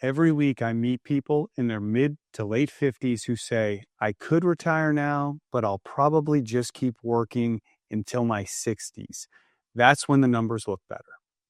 Every week I meet people in their mid to late 50s who say, I could retire now, but I'll probably just keep working until my 60s. That's when the numbers look better.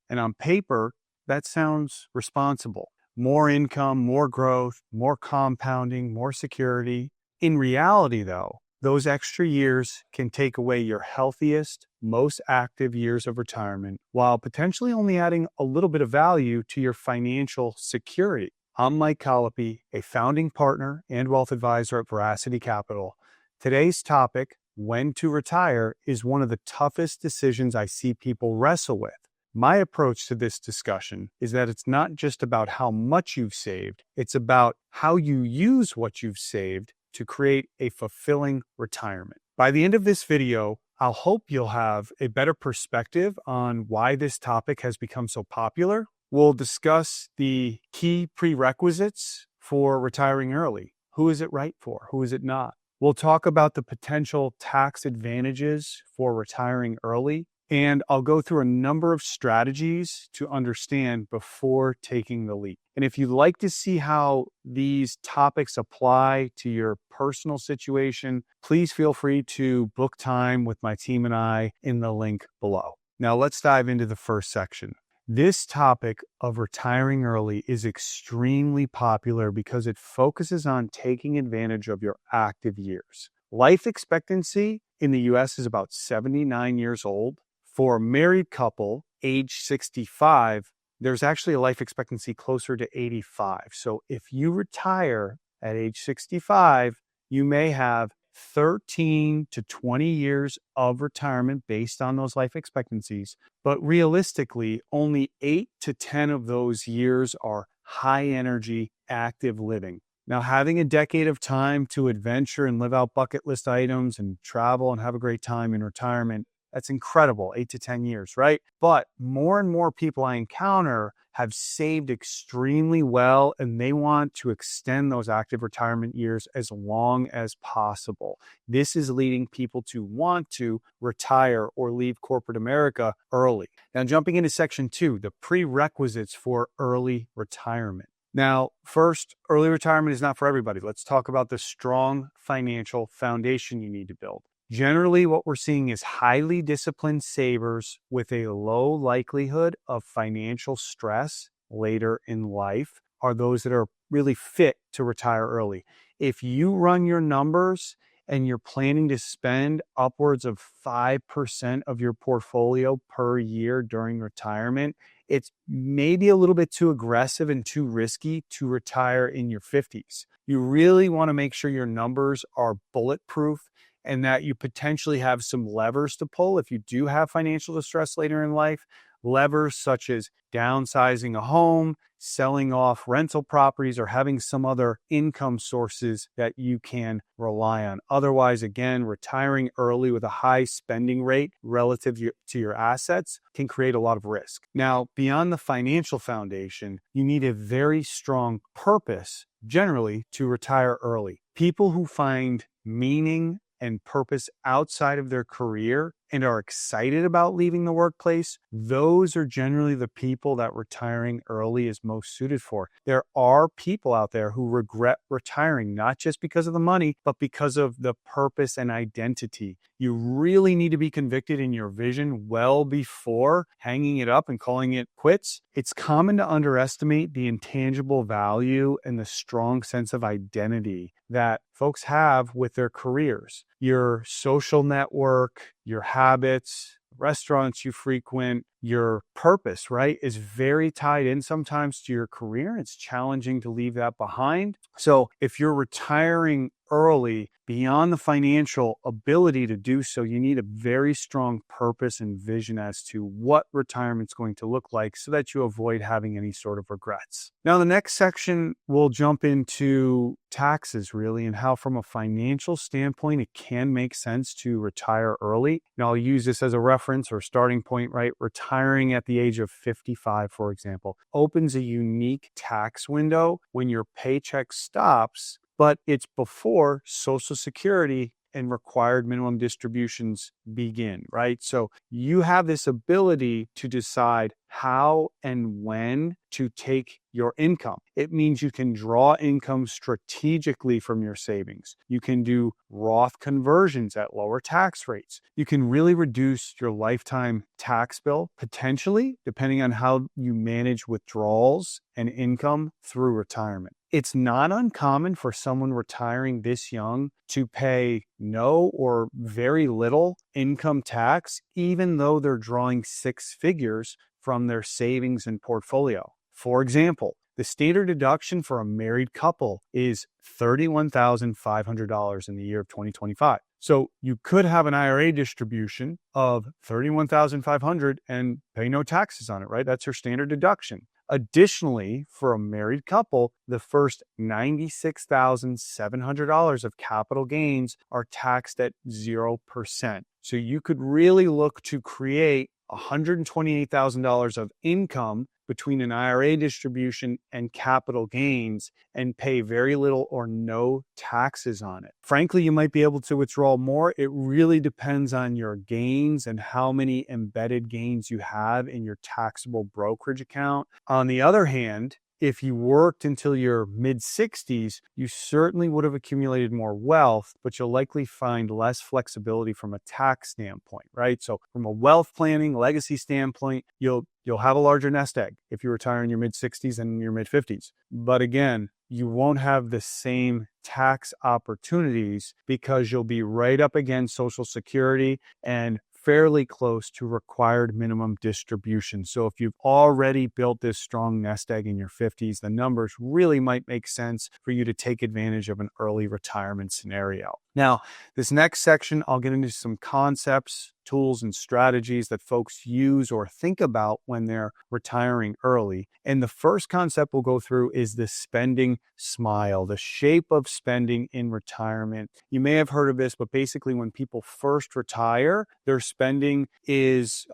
And on paper, that sounds responsible. More income, more growth, more compounding, more security. In reality, though, those extra years can take away your healthiest, most active years of retirement while potentially only adding a little bit of value to your financial security. I'm Mike Colopy, a founding partner and wealth advisor at Veracity Capital. Today's topic, when to retire, is one of the toughest decisions I see people wrestle with. My approach to this discussion is that it's not just about how much you've saved, it's about how you use what you've saved to create a fulfilling retirement. By the end of this video, I'll hope you'll have a better perspective on why this topic has become so popular. We'll discuss the key prerequisites for retiring early. Who is it right for? Who is it not? We'll talk about the potential tax advantages for retiring early. And I'll go through a number of strategies to understand before taking the leap. And if you'd like to see how these topics apply to your personal situation, please feel free to book time with my team and I in the link below. Now let's dive into the first section. This topic of retiring early is extremely popular because it focuses on taking advantage of your active years. Life expectancy in the US is about 79 years old. For a married couple, age 65, there's actually a life expectancy closer to 85. So if you retire at age 65, you may have 13 to 20 years of retirement based on those life expectancies. But realistically, only 8 to 10 of those years are high energy, active living. Now, having a decade of time to adventure and live out bucket list items and travel and have a great time in retirement, that's incredible, 8 to 10 years, right? But more and more people I encounter have saved extremely well, and they want to extend those active retirement years as long as possible. This is leading people to want to retire or leave corporate America early. Now, jumping into section 2, the prerequisites for early retirement. Now, first, early retirement is not for everybody. Let's talk about the strong financial foundation you need to build. Generally, what we're seeing is highly disciplined savers with a low likelihood of financial stress later in life are those that are really fit to retire early. If you run your numbers and you're planning to spend upwards of 5% of your portfolio per year during retirement, it's maybe a little bit too aggressive and too risky to retire in your 50s. You really want to make sure your numbers are bulletproof and that you potentially have some levers to pull if you do have financial distress later in life. Levers such as downsizing a home, selling off rental properties, or having some other income sources that you can rely on. Otherwise, again, retiring early with a high spending rate relative to your assets can create a lot of risk. Now, beyond the financial foundation, you need a very strong purpose generally to retire early. People who find meaning and purpose outside of their career and are excited about leaving the workplace, those are generally the people that retiring early is most suited for. There are people out there who regret retiring, not just because of the money, but because of the purpose and identity. You really need to be convicted in your vision well before hanging it up and calling it quits. It's common to underestimate the intangible value and the strong sense of identity that folks have with their careers. Your social network, your habits, restaurants you frequent, your purpose, right, is very tied in sometimes to your career. It's challenging to leave that behind. So if you're retiring early, beyond the financial ability to do so, you need a very strong purpose and vision as to what retirement's going to look like so that you avoid having any sort of regrets. Now, the next section, we'll jump into taxes really and how from a financial standpoint, it can make sense to retire early. Now, I'll use this as a reference or starting point, right? Retiring at the age of 55, for example, opens a unique tax window when your paycheck stops, but it's before Social Security and required minimum distributions begin, right? So you have this ability to decide how and when to take your income. It means you can draw income strategically from your savings. You can do Roth conversions at lower tax rates. You can really reduce your lifetime tax bill, potentially, depending on how you manage withdrawals and income through retirement. It's not uncommon for someone retiring this young to pay no or very little income tax, even though they're drawing six figures from their savings and portfolio. For example, the standard deduction for a married couple is $31,500 in the year of 2025. So you could have an IRA distribution of $31,500 and pay no taxes on it, right? That's your standard deduction. Additionally, for a married couple, the first $96,700 of capital gains are taxed at 0%. So you could really look to create $128,000 of income between an IRA distribution and capital gains and pay very little or no taxes on it. Frankly, you might be able to withdraw more. It really depends on your gains and how many embedded gains you have in your taxable brokerage account. On the other hand, if you worked until your mid-60s, you certainly would have accumulated more wealth, but you'll likely find less flexibility from a tax standpoint, right? So from a wealth planning, legacy standpoint, you'll have a larger nest egg if you retire in your mid-60s and your mid-50s. But again, you won't have the same tax opportunities because you'll be right up against Social Security and fairly close to required minimum distribution. So if you've already built this strong nest egg in your 50s, the numbers really might make sense for you to take advantage of an early retirement scenario. Now, this next section, I'll get into some concepts, tools, and strategies that folks use or think about when they're retiring early. And the first concept we'll go through is the spending smile, the shape of spending in retirement. You may have heard of this, but basically when people first retire, their spending is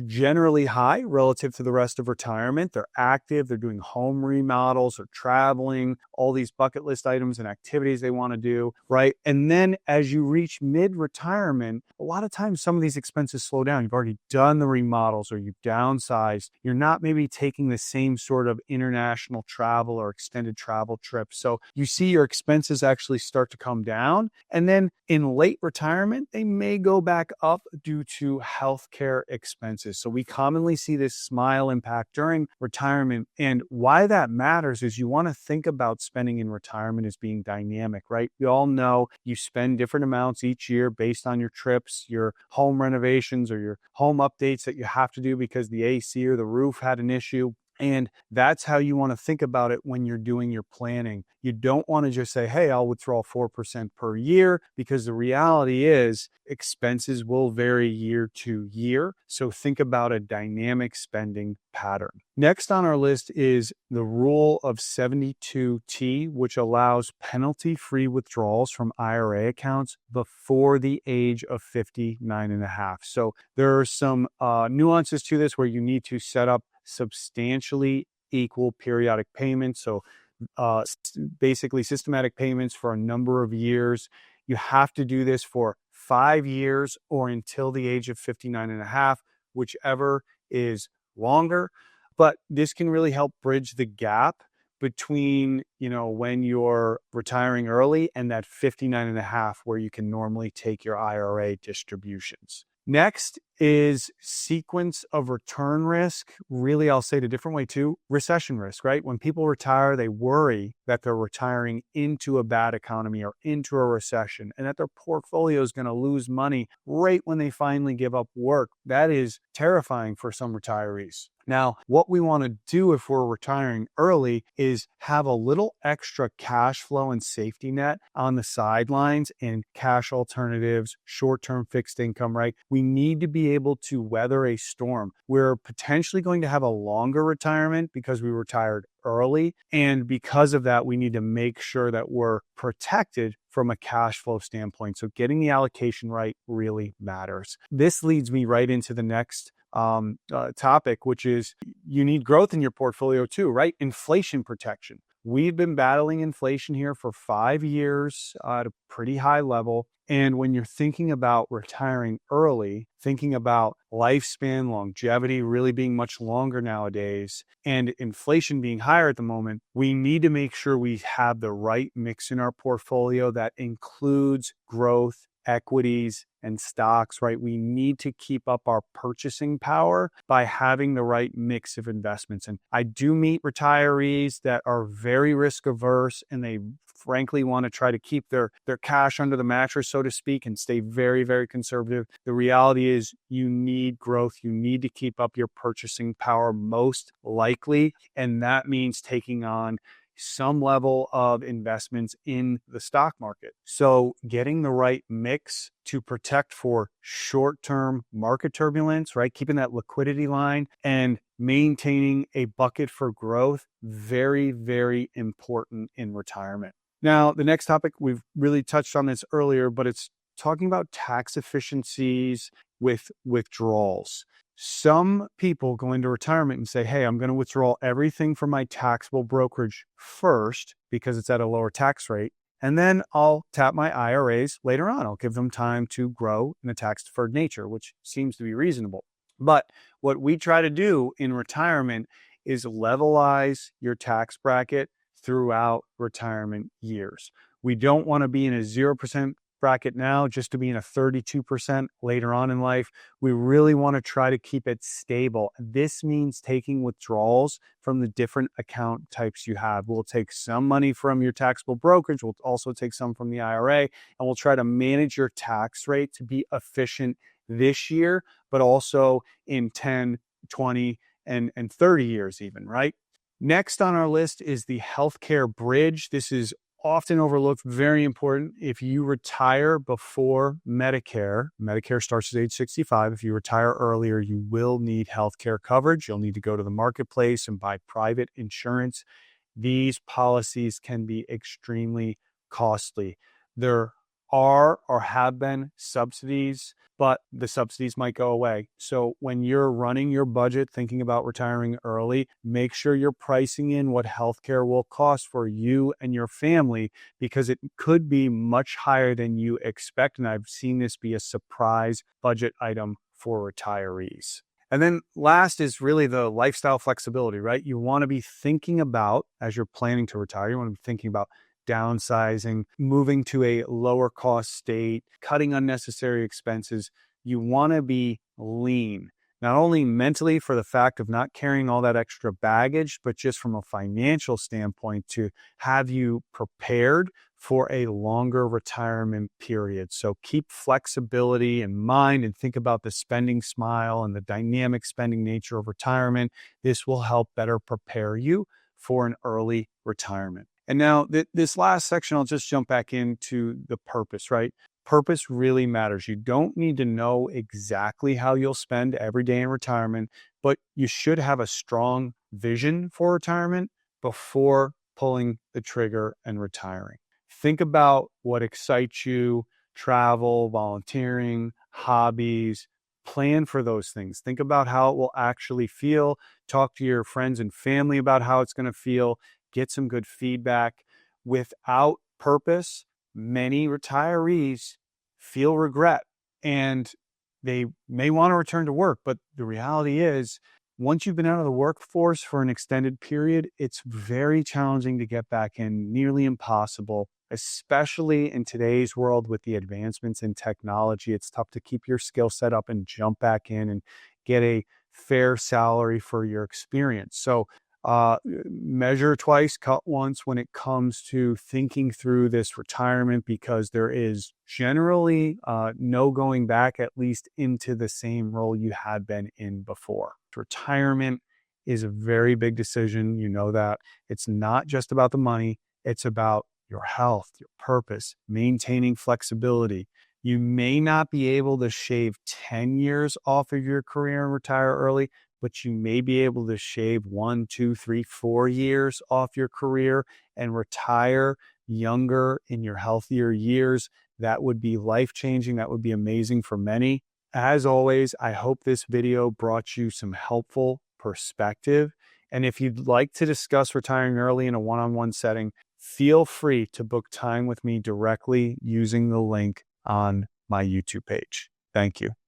generally high relative to the rest of retirement. They're active, they're doing home remodels, they're traveling, all these bucket list items and activities they want to do, right? And then as you reach mid-retirement, a lot of times some of these expenses slow down. You've already done the remodels or you've downsized. You're not maybe taking the same sort of international travel or extended travel trips. So you see your expenses actually start to come down. And then in late retirement, they may go back up due to healthcare expenses. So we commonly see this smile impact during retirement. And why that matters is you want to think about spending in retirement as being dynamic, right? We all know you spend different amounts each year based on your trips, your home renovations, or your home updates that you have to do because the AC or the roof had an issue. And that's how you want to think about it when you're doing your planning. You don't want to just say, hey, I'll withdraw 4% per year, because the reality is expenses will vary year to year. So think about a dynamic spending pattern. Next on our list is the rule of 72T, which allows penalty-free withdrawals from IRA accounts before the age of 59 and a half. So there are some nuances to this where you need to set up substantially equal periodic payments. So basically systematic payments for a number of years. You have to do this for 5 years or until the age of 59 and a half, whichever is longer. But this can really help bridge the gap between, when you're retiring early and that 59 and a half where you can normally take your IRA distributions. Next is sequence of return risk. Really, I'll say it a different way too, recession risk, right? When people retire, they worry that they're retiring into a bad economy or into a recession and that their portfolio is going to lose money right when they finally give up work. That is terrifying for some retirees. Now, what we want to do if we're retiring early is have a little extra cash flow and safety net on the sidelines in cash alternatives, short-term fixed income, right? We need to be able to weather a storm. We're potentially going to have a longer retirement because we retired early. And because of that, we need to make sure that we're protected from a cash flow standpoint. So getting the allocation right really matters. This leads me right into the next topic, which is you need growth in your portfolio too, right? Inflation protection. We've been battling inflation here for 5 years at a pretty high level. And when you're thinking about retiring early, thinking about lifespan, longevity really being much longer nowadays, and inflation being higher at the moment, we need to make sure we have the right mix in our portfolio that includes growth, equities, and stocks, right? We need to keep up our purchasing power by having the right mix of investments. And I do meet retirees that are very risk averse and they frankly want to try to keep their cash under the mattress, so to speak, and stay very, very conservative. The reality is you need growth. You need to keep up your purchasing power most likely. And that means taking on some level of investments in the stock market. So getting the right mix to protect for short-term market turbulence, right? Keeping that liquidity line and maintaining a bucket for growth, very, very important in retirement. Now, the next topic, we've really touched on this earlier, but it's talking about tax efficiencies with withdrawals. Some people go into retirement and say, hey, I'm going to withdraw everything from my taxable brokerage first because it's at a lower tax rate. And then I'll tap my IRAs later on. I'll give them time to grow in a tax-deferred nature, which seems to be reasonable. But what we try to do in retirement is levelize your tax bracket throughout retirement years. We don't want to be in a 0% bracket now just to be in a 32% later on in life. We really want to try to keep it stable. This means taking withdrawals from the different account types you have. We'll take some money from your taxable brokerage. We'll also take some from the IRA, and we'll try to manage your tax rate to be efficient this year, but also in 10, 20, and 30 years even, right? Next on our list is the healthcare bridge. This is often overlooked, very important. If you retire before Medicare, Medicare starts at age 65. If you retire earlier, you will need healthcare coverage. You'll need to go to the marketplace and buy private insurance. These policies can be extremely costly. There are or have been subsidies, but the subsidies might go away. So when you're running your budget, thinking about retiring early, make sure you're pricing in what healthcare will cost for you and your family, because it could be much higher than you expect. And I've seen this be a surprise budget item for retirees. And then last is really the lifestyle flexibility, right? You want to be thinking about, as you're planning to retire, you want to be thinking about downsizing, moving to a lower cost state, cutting unnecessary expenses. You want to be lean, not only mentally for the fact of not carrying all that extra baggage, but just from a financial standpoint to have you prepared for a longer retirement period. So keep flexibility in mind and think about the spending smile and the dynamic spending nature of retirement. This will help better prepare you for an early retirement. And now this last section, I'll just jump back into the purpose, right? Purpose really matters. You don't need to know exactly how you'll spend every day in retirement, but you should have a strong vision for retirement before pulling the trigger and retiring. Think about what excites you, travel, volunteering, hobbies. Plan for those things. Think about how it will actually feel. Talk to your friends and family about how it's going to feel. Get some good feedback. Without purpose, many retirees feel regret and they may want to return to work. But the reality is, once you've been out of the workforce for an extended period, it's very challenging to get back in, nearly impossible, especially in today's world with the advancements in technology. It's tough to keep your skill set up and jump back in and get a fair salary for your experience. So measure twice, cut once when it comes to thinking through this retirement, because there is generally no going back, at least into the same role you had been in before. Retirement is a very big decision. You know that. It's not just about the money. It's about your health, your purpose, maintaining flexibility. You may not be able to shave 10 years off of your career and retire early, but you may be able to shave 1, 2, 3, 4 years off your career and retire younger in your healthier years. That would be life-changing. That would be amazing for many. As always, I hope this video brought you some helpful perspective. And if you'd like to discuss retiring early in a one-on-one setting, feel free to book time with me directly using the link on my YouTube page. Thank you.